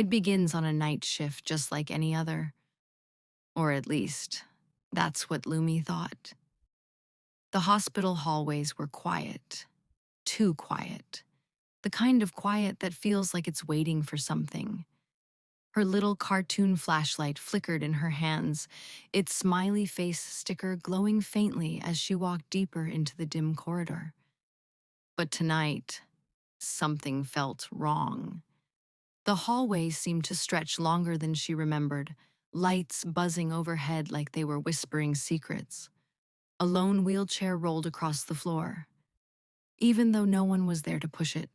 It begins on a night shift just like any other. Or at least, that's what Lumi thought. The hospital hallways were quiet. Too quiet. The kind of quiet that feels like it's waiting for something. Her little cartoon flashlight flickered in her hands, its smiley face sticker glowing faintly as she walked deeper into the dim corridor. But tonight, something felt wrong. The hallways seemed to stretch longer than she remembered, lights buzzing overhead like they were whispering secrets. A lone wheelchair rolled across the floor, even though no one was there to push it.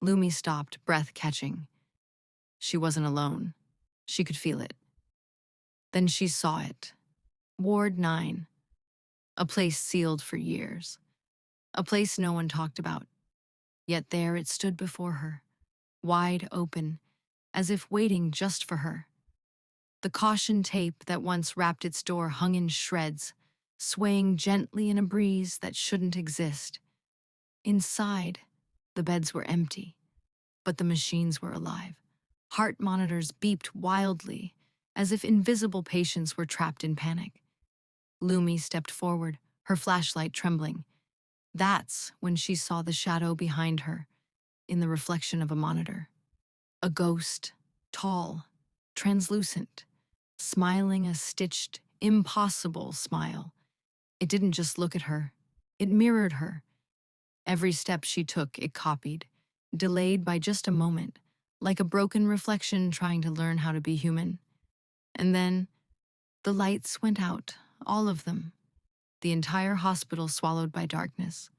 Lumi stopped, breath catching. She wasn't alone. She could feel it. Then she saw it. Ward 9. A place sealed for years. A place no one talked about. Yet there it stood before her, wide open, as if waiting just for her. The caution tape that once wrapped its door hung in shreds, swaying gently in a breeze that shouldn't exist. Inside, the beds were empty, but the machines were alive. Heart monitors beeped wildly, as if invisible patients were trapped in panic. Lumi stepped forward, her flashlight trembling. That's when she saw the shadow behind her, in the reflection of a monitor. A ghost, tall, translucent, smiling a stitched, impossible smile. It didn't just look at her, it mirrored her. Every step she took, it copied, delayed by just a moment, like a broken reflection trying to learn how to be human. And then, the lights went out, all of them, the entire hospital swallowed by darkness.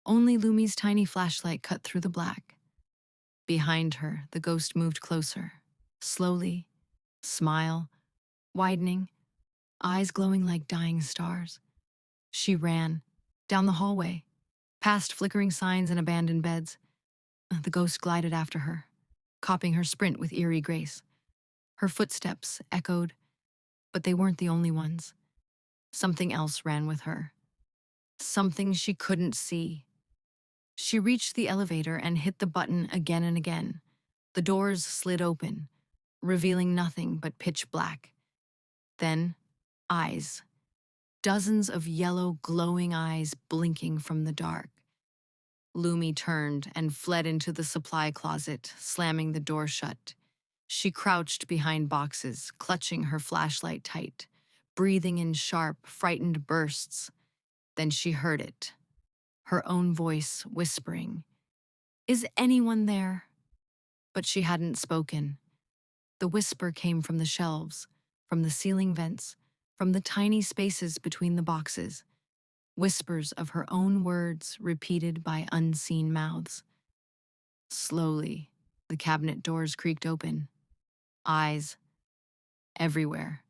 Only Lumi's tiny flashlight cut through the black. Behind her, the ghost moved closer, slowly, smile, widening, eyes glowing like dying stars. She ran, down the hallway, past flickering signs and abandoned beds. The ghost glided after her, copying her sprint with eerie grace. Her footsteps echoed, but they weren't the only ones. Something else ran with her. Something she couldn't see. She reached the elevator and hit the button again and again. The doors slid open, revealing nothing but pitch black. Then, eyes. Dozens of yellow, glowing eyes blinking from the dark. Lumi turned and fled into the supply closet, slamming the door shut. She crouched behind boxes, clutching her flashlight tight, breathing in sharp, frightened bursts. Then she heard it, her own voice whispering, "Is anyone there?" But she hadn't spoken. The whisper came from the shelves, from the ceiling vents, from the tiny spaces between the boxes. Whispers of her own words repeated by unseen mouths. Slowly, the cabinet doors creaked open. Eyes everywhere.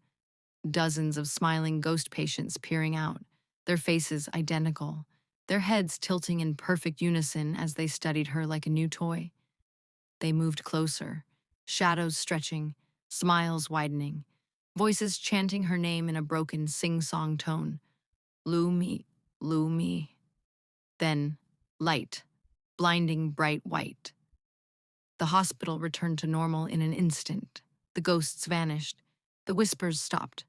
Dozens of smiling ghost patients peering out, their faces identical, their heads tilting in perfect unison as they studied her like a new toy. They moved closer, shadows stretching, smiles widening, voices chanting her name in a broken sing-song tone. Lumi, Lumi. Then, light, blinding bright white. The hospital returned to normal in an instant. The ghosts vanished. The whispers stopped.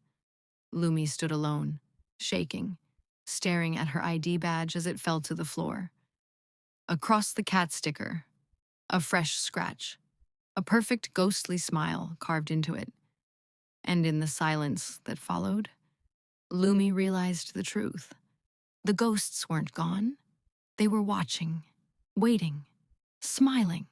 Lumi stood alone, shaking, staring at her ID badge as it fell to the floor. Across the cat sticker, a fresh scratch, a perfect ghostly smile carved into it. And in the silence that followed, Lumi realized the truth. The ghosts weren't gone. They were watching, waiting, smiling.